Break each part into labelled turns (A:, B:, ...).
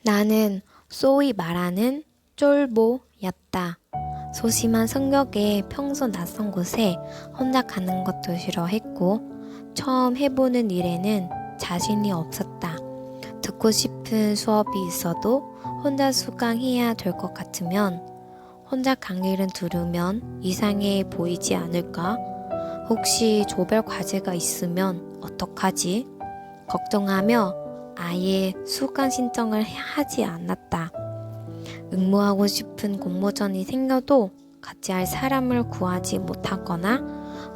A: 나는 소위 말하는 쫄보였다. 소심한 성격에 평소 낯선 곳에 혼자 가는 것도 싫어했고, 처음 해보는 일에는 자신이 없었다. 듣고 싶은 수업이 있어도 혼자 수강해야 될 것 같으면, 혼자 강의를 들으면 이상해 보이지 않을까? 혹시 조별 과제가 있으면 어떡하지? 걱정하며 아예 수강 신청을 하지 않았다. 응모하고 싶은 공모전이 생겨도 같이 할 사람을 구하지 못하거나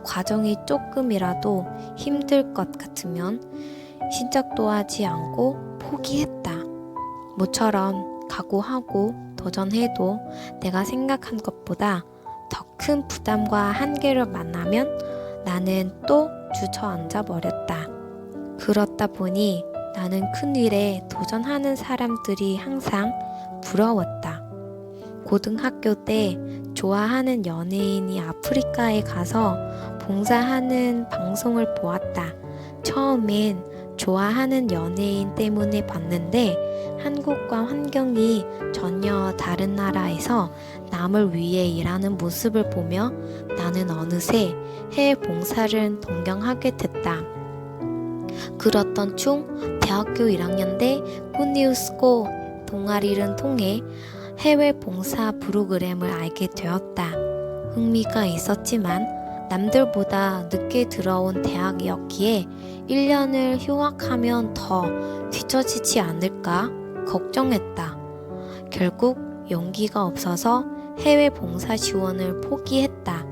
A: 과정이 조금이라도 힘들 것 같으면 신청도 하지 않고 포기했다. 모처럼 각오하고 도전해도 내가 생각한 것보다 더 큰 부담과 한계를 만나면 나는 또 주저앉아 버렸다. 그렇다 보니 나는 큰 일에 도전하는 사람들이 항상 부러웠다. 고등학교 때 좋아하는 연예인이 아프리카에 가서 봉사하는 방송을 보았다. 처음엔 좋아하는 연예인 때문에 봤는데 한국과 환경이 전혀 다른 나라에서 남을 위해 일하는 모습을 보며 나는 어느새 해외 봉사를 동경하게 됐다. 그렇던 중 대학교 1학년 때 굿뉴스고 동아리를 통해 해외 봉사 프로그램을 알게 되었다. 흥미가 있었지만 남들보다 늦게 들어온 대학이었기에 1년을 휴학하면 더 뒤처지지 않을까 걱정했다. 결국 용기가 없어서 해외 봉사 지원을 포기했다.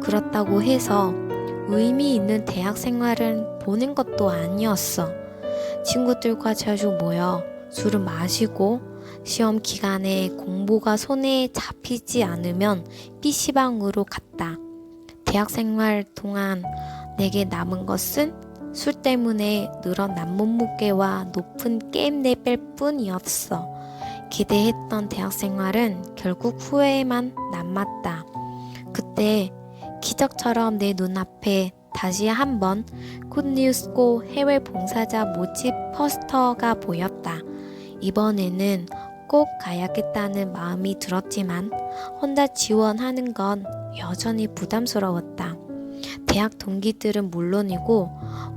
A: 그렇다고 해서 의미 있는 대학 생활을 보낸 것도 아니었어. 친구들과 자주 모여 술을 마시고 시험 기간에 공부가 손에 잡히지 않으면 PC방으로 갔다. 대학 생활 동안 내게 남은 것은 술 때문에 늘어난 몸무게와 높은 게임 레벨 뿐이었어. 기대했던 대학 생활은 결국 후회만 남았다. 그때 기적처럼 내 눈앞에 다시 한번 굿뉴스고 해외 봉사자 모집 포스터가 보였다. 이번에는 꼭 가야겠다는 마음이 들었지만 혼자 지원하는 건 여전히 부담스러웠다. 대학 동기들은 물론이고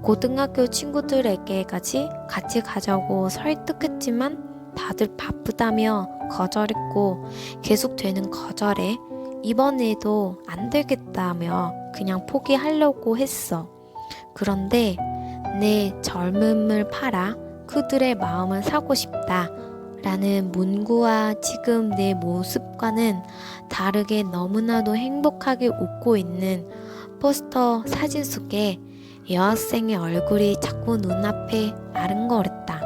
A: 고등학교 친구들에게까지 같이 가자고 설득했지만 다들 바쁘다며 거절했고 계속되는 거절에 이번에도 안 되겠다며 그냥 포기하려고 했어. 그런데 내 젊음을 팔아 그들의 마음을 사고 싶다 라는 문구와 지금 내 모습과는 다르게 너무나도 행복하게 웃고 있는 포스터 사진 속에 여학생의 얼굴이 자꾸 눈앞에 아른거렸다.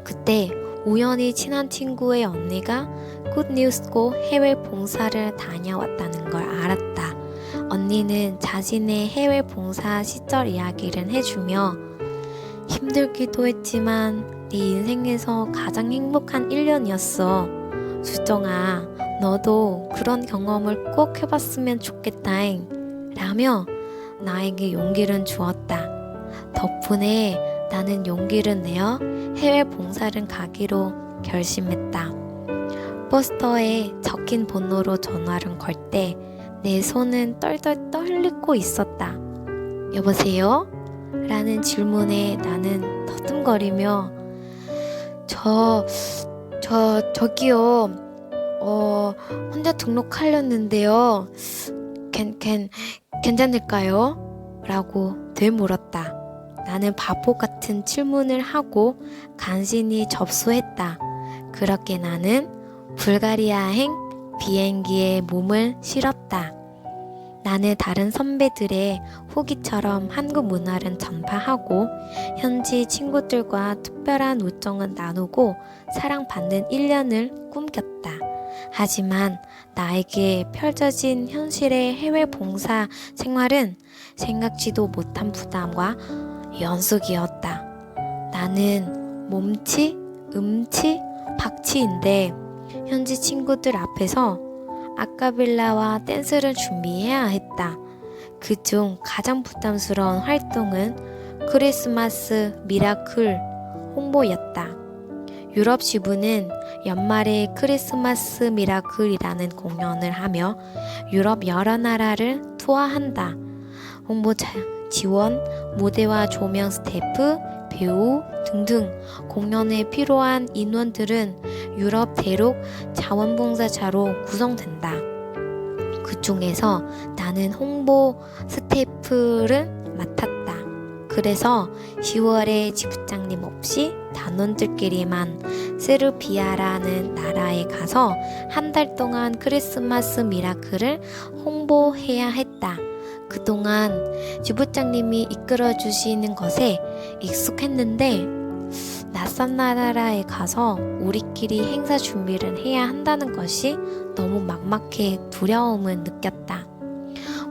A: 그때 우연히 친한 친구의 언니가 굿뉴스고 해외 봉사를 다녀왔다는 걸 알았다. 언니는 자신의 해외 봉사 시절 이야기를 해주며 힘들기도 했지만 네 인생에서 가장 행복한 1년이었어. 수정아, 너도 그런 경험을 꼭 해봤으면 좋겠다잉. 라며 나에게 용기를 주었다. 덕분에 나는 용기를 내어 해외 봉사를 가기로 결심했다. 포스터에 적힌 번호로 전화를 걸 때 내 손은 떨떨 떨리고 있었다. 여보세요? 라는 질문에 나는 더듬거리며 저기요. 혼자 등록하려는데요. 괜찮을까요? 라고 되물었다. 나는 바보 같은 질문을 하고 간신히 접수했다. 그렇게 나는 불가리아행 비행기에 몸을 실었다. 나는 다른 선배들의 후기처럼 한국 문화를 전파하고 현지 친구들과 특별한 우정을 나누고 사랑받는 1년을 꿈겼다. 하지만 나에게 펼쳐진 현실의 해외 봉사 생활은 생각지도 못한 부담과 연속이었다. 나는 몸치, 음치, 박치인데 현지 친구들 앞에서 아카펠라와 댄스를 준비해야 했다. 그중 가장 부담스러운 활동은 크리스마스 미라클 홍보였다. 유럽 지부는 연말에 크리스마스 미라클이라는 공연을 하며 유럽 여러 나라를 투어한다. 홍보 지원, 무대와 조명 스태프, 배우 등등 공연에 필요한 인원들은 유럽 대륙 자원봉사자로 구성된다. 그 중에서 나는 홍보 스태프를 맡았다. 그래서 10월에 지부장님 없이 단원들끼리만 세르비아라는 나라에 가서 한 달 동안 크리스마스 미라클을 홍보해야 했다. 그동안 지부장님이 이끌어 주시는 것에 익숙했는데 낯선 나라에 가서 우리끼리 행사 준비를 해야 한다는 것이 너무 막막해 두려움을 느꼈다.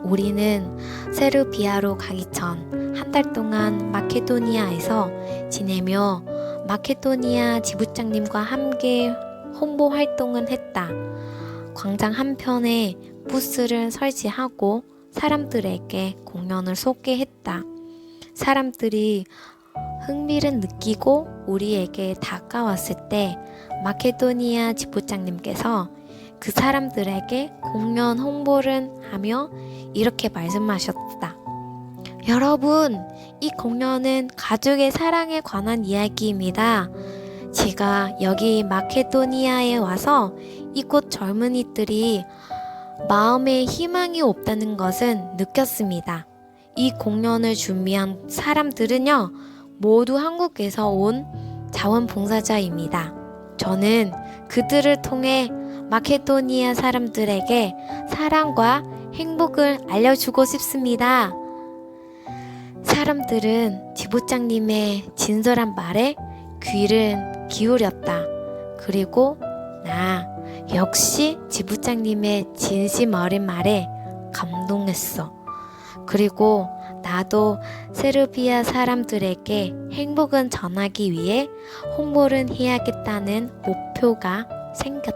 A: 우리는 세르비아로 가기 전 한 달 동안 마케도니아에서 지내며 마케도니아 지부장님과 함께 홍보 활동을 했다. 광장 한편에 부스를 설치하고 사람들에게 공연을 소개했다. 사람들이 흥미를 느끼고 우리에게 다가왔을 때 마케도니아 지부장님께서 그 사람들에게 공연 홍보를 하며 이렇게 말씀하셨다. 여러분, 이 공연은 가족의 사랑에 관한 이야기입니다. 제가 여기 마케도니아에 와서 이곳 젊은이들이 마음에 희망이 없다는 것은 느꼈습니다. 이 공연을 준비한 사람들은요, 모두 한국에서 온 자원봉사자입니다. 저는 그들을 통해 마케도니아 사람들에게 사랑과 행복을 알려주고 싶습니다. 사람들은 지부장님의 진솔한 말에 귀를 기울였다. 그리고 나 역시 지부장님의 진심 어린 말에 감동했어. 그리고 나도 세르비아 사람들에게 행복을 전하기 위해 홍보를 해야겠다는 목표가 생겼다.